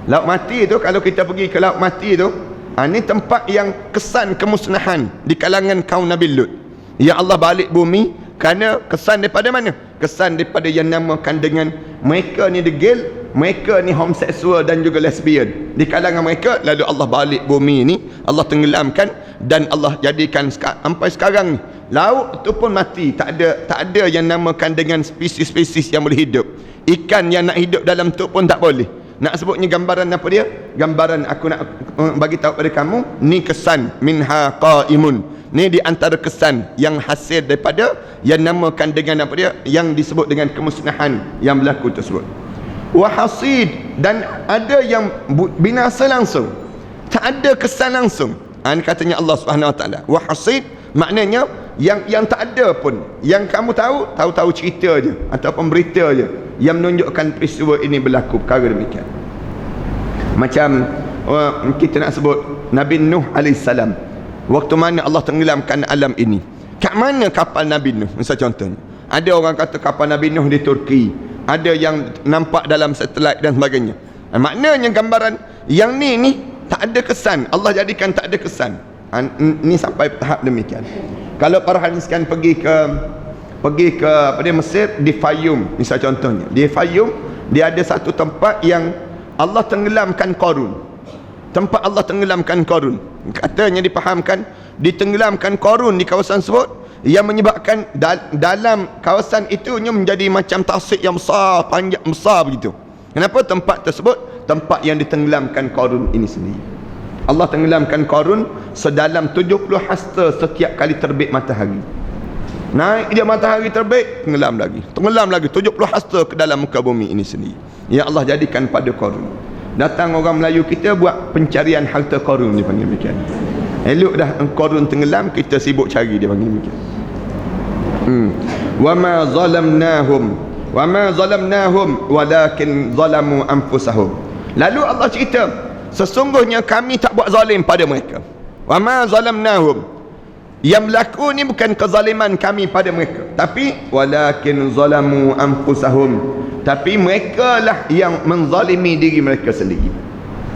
Laut mati tu, kalau kita pergi ke laut mati tu, ini tempat yang kesan kemusnahan di kalangan kaum Nabi Lut. Ya Allah balik bumi kerana kesan daripada mana? Kesan daripada yang namakan dengan mereka ni degil, mereka ni homoseksual dan juga lesbian. Di kalangan mereka, lalu Allah balik bumi ni, Allah tenggelamkan, dan Allah jadikan sampai sekarang ni laut tu pun mati. Tak ada yang namakan dengan spesies-spesies yang boleh hidup. Ikan yang nak hidup dalam tu pun tak boleh. Nak sebutnya gambaran apa dia? Gambaran aku nak bagi tahu pada kamu, ni kesan minha qaimun. Ni di antara kesan yang hasil daripada yang namakan dengan apa dia? Yang disebut dengan kemusnahan yang berlaku tersebut. Wa hasid, dan ada yang binasa langsung. Tak ada kesan langsung. Ini katanya Allah Subhanahu Wa Taala. Wa hasid maknanya yang tak ada pun, yang kamu tahu cerita je ataupun berita je yang menunjukkan peristiwa ini berlaku, perkara demikian. Macam kita nak sebut Nabi Nuh alaihissalam, waktu mana Allah tenggelamkan alam ini. Kat mana kapal Nabi Nuh? Misal contohnya, ada orang kata kapal Nabi Nuh di Turki, ada yang nampak dalam satelit dan sebagainya. Maknanya gambaran yang ni tak ada kesan. Allah jadikan tak ada kesan. Ni sampai tahap demikian. Kalau para hadirin sekalian pergi ke apa dia, Mesir, di Fayum misal contohnya. Di Fayum dia ada satu tempat yang Allah tenggelamkan Qarun. Tempat Allah tenggelamkan Qarun. Katanya dipahamkan ditenggelamkan Qarun di kawasan tersebut, yang menyebabkan dalam kawasan itu menjadi macam tasik yang besar, panjang besar begitu. Kenapa? Tempat tersebut tempat yang ditenggelamkan Qarun ini sendiri. Allah tenggelamkan Qarun sedalam 70 hasta setiap kali terbit matahari. Naik dia matahari terbit, tenggelam lagi 70 hasta ke dalam muka bumi ini sendiri. Ya Allah jadikan pada Qarun. Datang orang Melayu kita buat pencarian harta Qarun, dia panggil demikian. Elok dah Qarun tenggelam, kita sibuk cari, dia panggil demikian. Wa ma zalamnahum walakin zalamu anfusahum. Lalu Allah cerita, sesungguhnya kami tak buat zalim pada mereka. Wa ma zalamnahum, yang berlaku ni bukan kezaliman kami pada mereka, tapi walakin zalamu anfusahum, tapi mereka lah yang menzalimi diri mereka sendiri.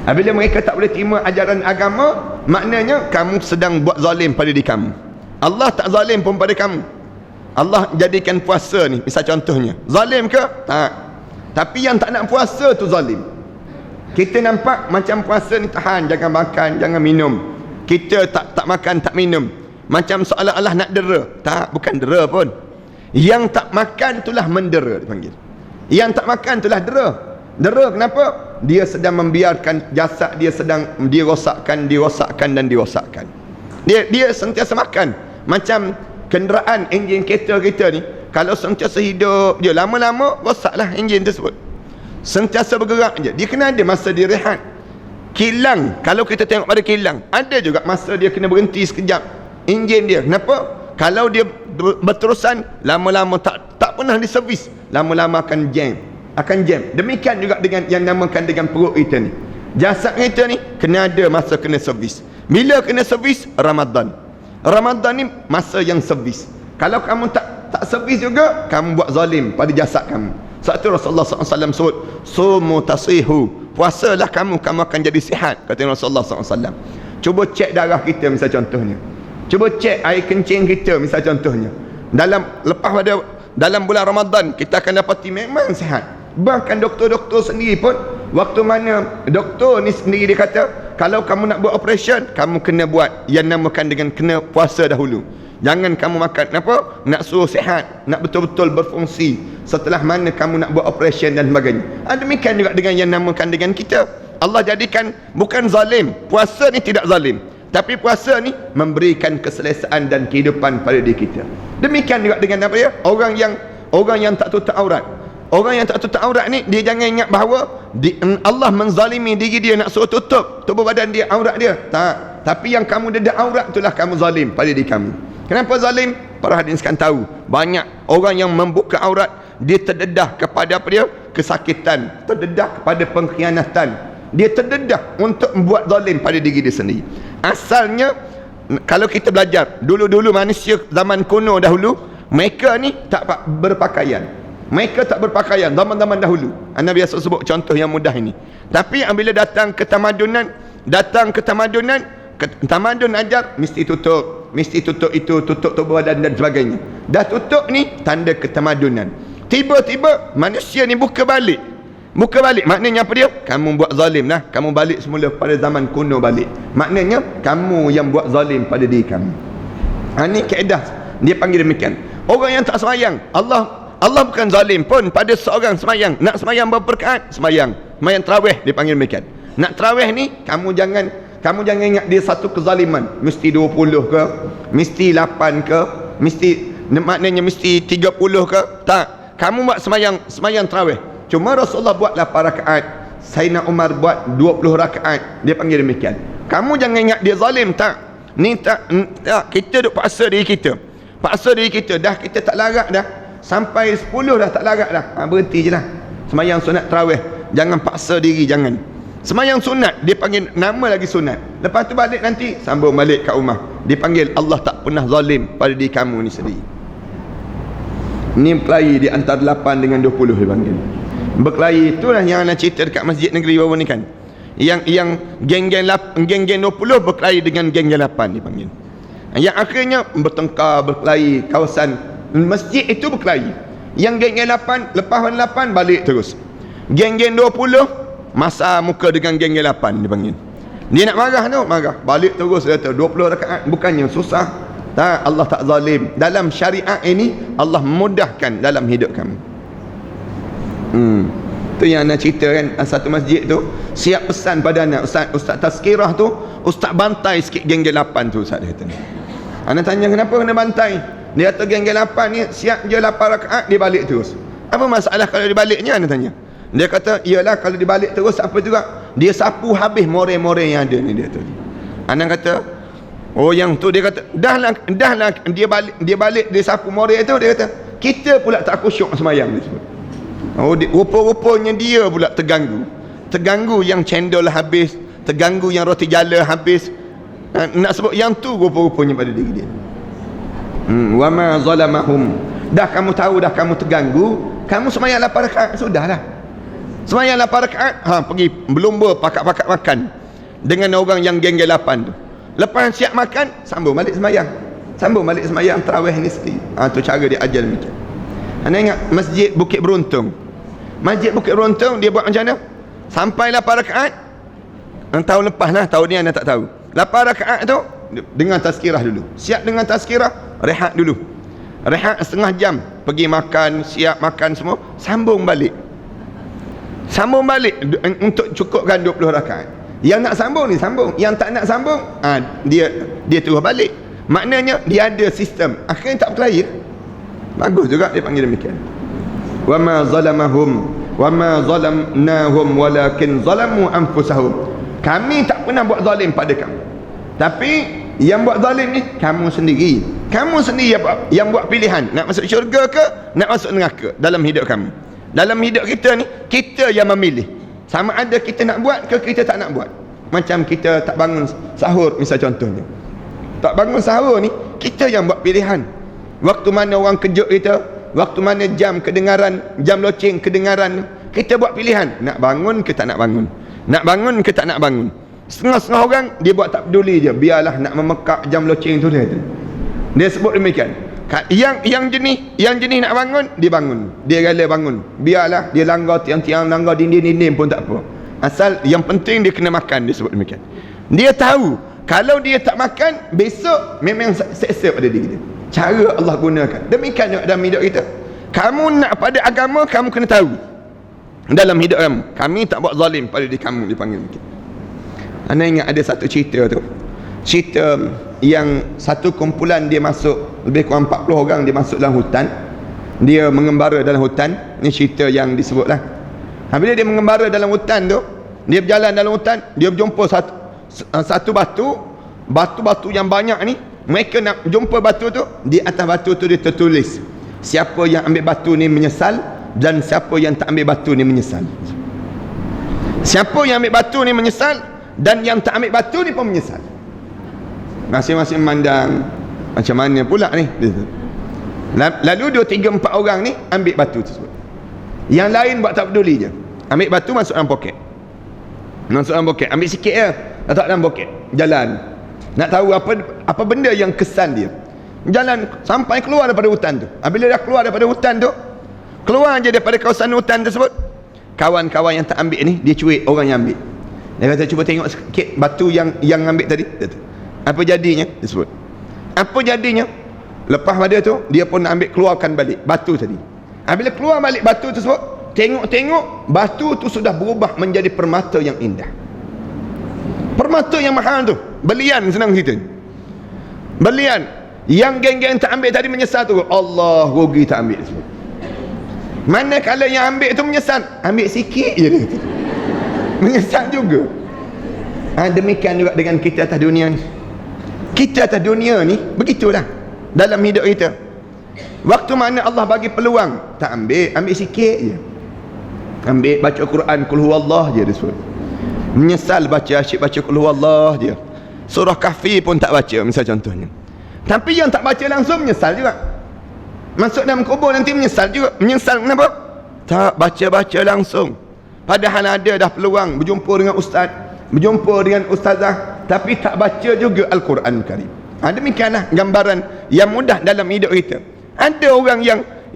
Bila mereka tak boleh terima ajaran agama, maknanya kamu sedang buat zalim pada diri kamu. Allah tak zalim pun pada kamu. Allah jadikan puasa ni, misal contohnya, zalim ke? Tak. Tapi yang tak nak puasa tu zalim. Kita nampak macam puasa ni tahan, jangan makan, jangan minum. Kita tak makan, tak minum, macam seolah-olah nak dera. Tak, bukan dera pun. Yang tak makan itulah mendera, dipanggil. Yang tak makan itulah dera. Dera kenapa? Dia sedang membiarkan jasad dia sedang dirosakkan. Dia sentiasa makan. Macam kenderaan, enjin kereta kita ni, kalau sentiasa hidup je, lama-lama rosaklah enjin tersebut. Sentiasa bergerak je, dia kena ada masa dia rehat. Kilang, kalau kita tengok pada kilang, ada juga masa dia kena berhenti sekejap enjin dia. Kenapa? Kalau dia berterusan, lama-lama tak pernah diservis, lama-lama akan jam. Demikian juga dengan yang namakan dengan perut kita ni. Jasad kita ni kena ada masa kena servis. Bila kena servis? Ramadan ni masa yang servis. Kalau kamu tak servis juga, kamu buat zalim pada jasad kamu. Sebab tu Rasulullah SAW sebut, sumu tasihu, puasalah kamu akan jadi sihat, kata Rasulullah SAW. Cuba cek darah kita misal contohnya, cuba cek air kencing kita misal contohnya. Dalam bulan Ramadan kita akan dapati memang sihat. Bahkan doktor-doktor sendiri pun, waktu mana doktor ni sendiri dia kata, kalau kamu nak buat operation, kamu kena buat yang namakan dengan kena puasa dahulu. Jangan kamu makan. Kenapa? Nak suruh sihat, nak betul-betul berfungsi. Setelah mana kamu nak buat operation dan sebagainya. Demikian juga dengan yang namakan dengan kita. Allah jadikan bukan zalim. Puasa ni tidak zalim, tapi puasa ni memberikan keselesaan dan kehidupan pada diri kita. Demikian juga dengan apa ya? Orang yang tak tutup aurat. Orang yang tak tutup aurat ni, dia jangan ingat bahawa Allah menzalimi diri dia nak suruh tutup tubuh badan dia, aurat dia. Tak. Tapi yang kamu dedah aurat itulah kamu zalim pada diri kamu. Kenapa zalim? Para hadirin sekalian tahu, banyak orang yang membuka aurat, dia terdedah kepada apa dia? Kesakitan, terdedah kepada pengkhianatan. Dia terdedah untuk membuat zalim pada diri dia sendiri. Asalnya kalau kita belajar dulu-dulu manusia zaman kuno dahulu, mereka ni tak berpakaian. Mereka tak berpakaian zaman-zaman dahulu. Anda biasa sebut contoh yang mudah ini. Tapi apabila datang ke tamadunan, tamadun ajar mesti tutup itu, tutup tubuh badan dan sebagainya. Dah tutup ni tanda ketamadunan. Tiba-tiba manusia ni buka balik, maknanya apa dia? Kamu buat zalim lah, kamu balik semula pada zaman kuno balik. Maknanya kamu yang buat zalim pada diri kamu. Ini kaedah dia panggil demikian. Orang yang tak semayang, Allah bukan zalim pun pada seorang semayang. Nak semayang berapa rakaat? Semayang tarawih dia panggil demikian. Nak tarawih ni kamu jangan ingat dia satu kezaliman, mesti 20 ke, mesti 8 ke, maknanya mesti 30 ke. Tak, kamu buat semayang tarawih. Cuma Rasulullah buat 8 rakaat, Sayyidina Umar buat 20 rakaat. Dia panggil demikian. Kamu jangan ingat dia zalim, tak. Ni tak, kita duk paksa diri kita. Dah kita tak larat dah. Sampai 10 dah tak larat dah. Berhenti je lah. Semayang sunat tarawih. Jangan paksa diri, jangan. Semayang sunat, dia panggil nama lagi sunat. Lepas tu balik nanti, sambung balik kat rumah. Dia panggil Allah tak pernah zalim pada diri kamu ni sendiri. Ni berkelahi di antara 8 dengan 20 dia panggil. Berkelahi itulah yang nak cerita dekat masjid negeri bawah ni kan. Yang geng-geng 20 berkelahi dengan geng 8 dia panggil. Yang akhirnya bertengkar, berkelahi kawasan masjid itu berkelahi. Yang geng-geng 8 lepas 8 balik terus. Geng-geng 20 masa muka dengan geng-geng 8 dia panggil. Dia nak marah balik terus. Dia kata 20 rakaat bukannya susah. Tak, Allah tak zalim. Dalam syariat ini Allah memudahkan dalam hidup kamu. Tu yang nak cerita kan, satu masjid tu siap pesan pada anak Ustaz tazkirah tu, Ustaz bantai sikit geng-geng 8 tu Ustaz, dia kata. Anak tanya kenapa kena bantai? Dia kata geng-geng 8 ni siap je 8 rakaat dia balik terus. Apa masalah kalau dia baliknya? Anak tanya. Dia kata iyalah kalau dia balik terus apa juga, dia sapu habis more-more yang ada ni, dia tu. Anak kata oh yang tu, dia kata dah lah dia balik dia sapu more tu, dia kata kita pula tak khusyuk semayang dia sebut. Oh, rupa-rupanya dia pula terganggu yang cendol habis, terganggu yang roti jala habis. Nak sebut yang tu rupa-rupanya pada diri dia. Wa ma zalamahum. Dah kamu tahu, dah kamu terganggu, kamu semayang 8 rakaat sudahlah. Semayang 8 rakaat, pergi berlumba pakat-pakat makan dengan orang yang geng-geng 8 tu. Lepas siap makan, sambung balik semayang tarawih ni sendiri. Tu cara dia ajar demikian. Anda ingat masjid Bukit Beruntung? Masjid Bukit Beruntung dia buat macam mana? Sampai 8 rakaat. Tahun lepas lah, tahun ni anda tak tahu. 8 rakaat tu dengan tazkirah dulu. Siap dengan tazkirah, rehat dulu. Rehat setengah jam, pergi makan, siap makan semua, sambung balik untuk cukupkan 20 rakaat. Yang nak sambung ni sambung, yang tak nak sambung dia terus balik. Maknanya dia ada sistem. Akhirnya tak berkelahi. Bagus juga dia panggil demikian. Wa ma zalamahum wa ma zalamnahum walakin zalamu anfusahum. Kami tak pernah buat zalim pada kamu, tapi yang buat zalim ni kamu sendiri yang buat pilihan nak masuk syurga ke nak masuk neraka dalam hidup kamu. Dalam hidup kita ni kita yang memilih sama ada kita nak buat ke kita tak nak buat. Macam kita tak bangun sahur misal contohnya, tak bangun sahur ni kita yang buat pilihan. Waktu mana orang kejut kita, waktu mana jam kedengaran, jam loceng kedengaran, kita buat pilihan nak bangun ke tak nak bangun, nak bangun ke tak nak bangun. Setengah-setengah orang dia buat tak peduli je, biarlah nak memekak jam loceng tu dia sebut demikian. Yang jenis nak bangun, dia bangun, dia rela bangun, biarlah dia langgar tiang-tiang, langgar dinding-dinding pun tak apa, asal yang penting dia kena makan. Dia sebut demikian. Dia tahu kalau dia tak makan besok memang seksa pada diri dia. Cara Allah gunakan demikian juga dalam hidup kita. Kamu nak pada agama, kamu kena tahu dalam hidup kamu, kami tak buat zalim pada diri kamu, dipanggil begitu. Anda ingat ada satu cerita tu, cerita yang satu kumpulan dia masuk, lebih kurang 40 orang dia masuk dalam hutan, dia mengembara dalam hutan. Ni cerita yang disebutlah. Bila dia mengembara dalam hutan tu, dia berjalan dalam hutan, dia berjumpa satu batu yang banyak ni. Mereka nak jumpa batu tu, di atas batu tu dia tertulis siapa yang ambil batu ni menyesal dan siapa yang tak ambil batu ni menyesal. Siapa yang ambil batu ni menyesal dan yang tak ambil batu ni pun menyesal. Masing-masing mandang macam mana pula ni. Lalu 2, 3, 4 orang ni ambil batu tersebut. Yang lain buat tak peduli je. Ambil batu masuk dalam poket. Masuk dalam poket. Ambil sikit je. Letak dalam poket. Jalan. Nak tahu apa benda yang kesan dia. Jalan sampai keluar daripada hutan tu. Bila dah keluar daripada hutan tu, keluar je daripada kawasan hutan tersebut, kawan-kawan yang tak ambil ni, dia cuik orang yang ambil. Dia kata, cuba tengok sikit batu yang ambil tadi. Apa jadinya? Dia sebut. Apa jadinya? Lepas pada tu, dia pun nak ambil, keluarkan balik batu tadi. Bila keluar balik batu tersebut, tengok batu tu sudah berubah menjadi permata yang indah. Permata yang mahal tu. Belian, senang cerita. Belian. Yang geng-geng tak ambil tadi menyesal tu. Allah, rugi tak ambil tersebut. Manakala yang ambil tu menyesal, ambil sikit je dia. Menyesal juga. Demikian juga dengan kita atas dunia ni. Kita atas dunia ni begitulah dalam hidup kita. Waktu mana Allah bagi peluang, tak ambil sikit je. Ambil baca Quran qul huwallah je dia sebut. Menyesal asyik baca qul huwallah je. Surah Kahfi pun tak baca misal contohnya. Tapi yang tak baca langsung menyesal juga. Masuk dalam kubur nanti menyesal juga. Menyesal kenapa? Tak baca langsung. Padahal ada dah peluang berjumpa dengan ustaz, berjumpa dengan ustazah, tapi tak baca juga Al-Quran Karim. Demikianlah gambaran yang mudah dalam hidup kita. Ada orang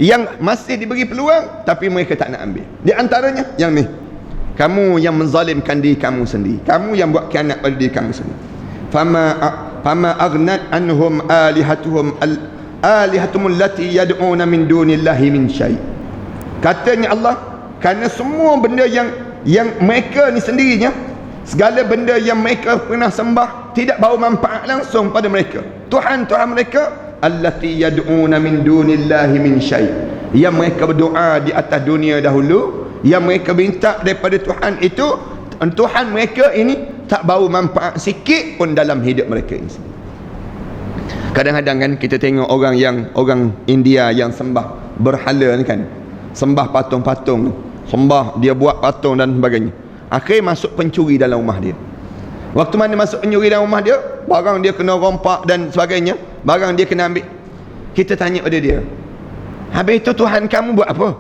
yang masih diberi peluang, tapi mereka tak nak ambil. Di antaranya yang ni, kamu yang menzalimkan diri kamu sendiri, kamu yang buat khianat pada diri kamu sendiri. Fama aghnat anhum alihatuhum alihatumul lati yad'una min dunillahi min syai. Katanya Allah, kerana semua benda yang mereka ni sendirinya, segala benda yang mereka pernah sembah tidak bawa manfaat langsung pada mereka. Tuhan mereka allati yad'una min dunillahi min syai, yang mereka berdoa di atas dunia dahulu, yang mereka minta daripada Tuhan itu, Tuhan mereka ini tak bawa manfaat sikit pun dalam hidup mereka ini. Kadang-kadang kan kita tengok orang India yang sembah berhala ni kan, sembah patung-patung, sembah, dia buat patung dan sebagainya. Akhir masuk pencuri dalam rumah dia. Waktu mana masuk pencuri dalam rumah dia, barang dia kena rompak dan sebagainya, barang dia kena ambil. Kita tanya pada dia, habis itu Tuhan kamu buat apa?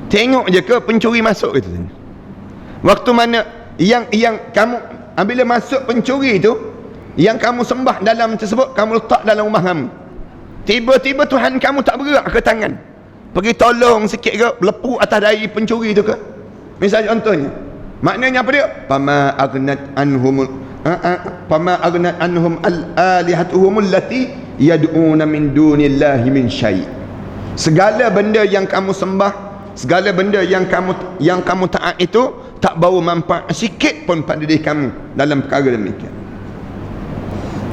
Tengok je ke pencuri masuk? Kita tanya. Waktu mana yang kamu, bila masuk pencuri tu, yang kamu sembah dalam tersebut, kamu letak dalam rumah kamu, tiba-tiba Tuhan kamu tak bergerak ke tangan, pergi tolong sikit ke, lepu atas dahi pencuri tu ke? Misal contohnya, maknanya apa dia? Fama aghnat anhum alihatuhum allati yad'una min dunillahi min syai. Segala benda yang kamu sembah, segala benda yang kamu taat itu tak bawa manfaat sikit pun pada diri kamu dalam perkara demikian.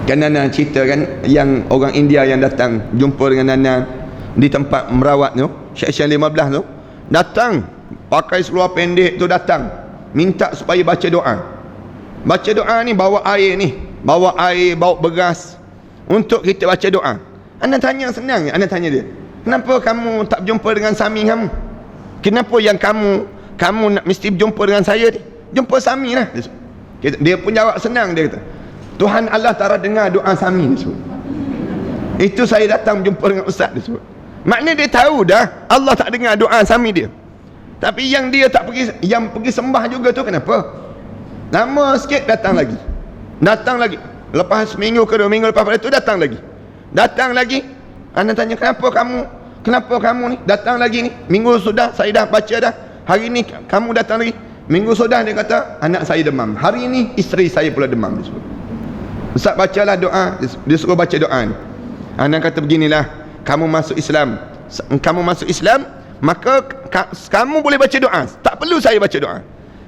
Kan Nana cerita kan, yang orang India yang datang jumpa dengan Nana di tempat merawat tu, Seksyen 15 tu, datang pakai seluar pendek tu, datang minta supaya baca doa. Baca doa ni bawa air bawa beras untuk kita baca doa. Anda tanya senang, anda tanya dia, kenapa kamu tak berjumpa dengan Sami kamu? Kenapa yang kamu nak mesti berjumpa dengan saya ni? Jumpa Sami lah. Dia pun jawab senang, dia kata, Tuhan Allah Ta'ala dengar doa Sami ni. Itu saya datang berjumpa dengan ustaz dia sebut. Maknanya dia tahu dah Allah tak dengar doa Sami dia. Tapi yang dia tak pergi, yang pergi sembah juga tu kenapa? Lama sikit datang lagi. Lepas seminggu ke 2 minggu lepas pada tu datang lagi. Anda tanya, kenapa kamu ni datang lagi ni? Minggu sudah saya dah baca dah. Hari ni kamu datang lagi. Minggu sudah, dia kata anak saya demam. Hari ni isteri saya pula demam. Ustaz bacalah doa. Dia suruh baca doa ni. Anda kata beginilah, kamu masuk Islam, maka kamu boleh baca doa, tak perlu saya baca doa.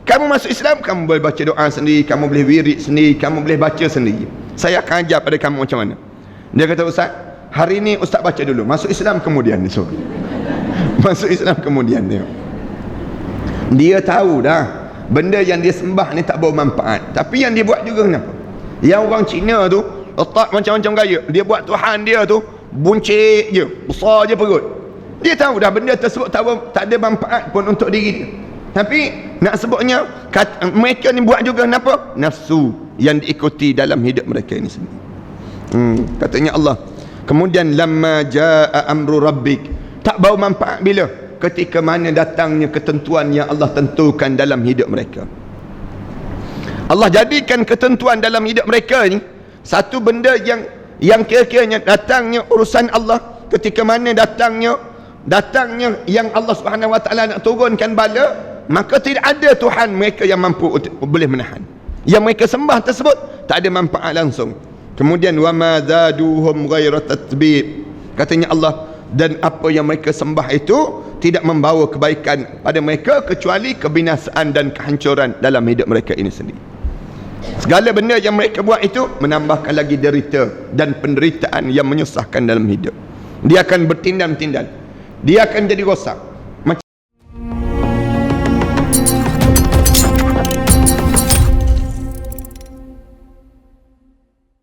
Kamu masuk Islam, kamu boleh baca doa sendiri, kamu boleh wirid sendiri, kamu boleh baca sendiri. Saya akan ajar pada kamu macam mana. Dia kata, Ustaz, hari ni Ustaz baca dulu, masuk Islam kemudian. Masuk Islam kemudian. Dia tahu dah benda yang dia sembah ni tak bawa manfaat, tapi yang dia buat juga kenapa? Yang orang Cina tu letak macam-macam gaya, dia buat Tuhan dia tu buncit je, besar je perut. Dia tahu dah benda tersebut tak ada manfaat pun untuk diri dia, tapi nak sebutnya mereka ni buat juga kenapa? Nafsu yang diikuti dalam hidup mereka ini sendiri. Katanya Allah, kemudian lamma jaa amru rabbik, tak bau manfaat bila? Ketika mana datangnya ketentuan yang Allah tentukan dalam hidup mereka. Allah jadikan ketentuan dalam hidup mereka ni satu benda yang kira-kiranya datangnya urusan Allah, ketika mana datangnya yang Allah Subhanahu Wa Taala nak turunkan bala, maka tidak ada Tuhan mereka yang mampu boleh menahan. Yang mereka sembah tersebut tak ada manfaat langsung. Kemudian wa ma zaduhum ghaira tatbib, katanya Allah, dan apa yang mereka sembah itu tidak membawa kebaikan pada mereka kecuali kebinasaan dan kehancuran dalam hidup mereka ini sendiri. Segala benda yang mereka buat itu menambahkan lagi derita dan penderitaan yang menyusahkan dalam hidup. Dia akan bertindan-tindan, dia akan jadi rosak.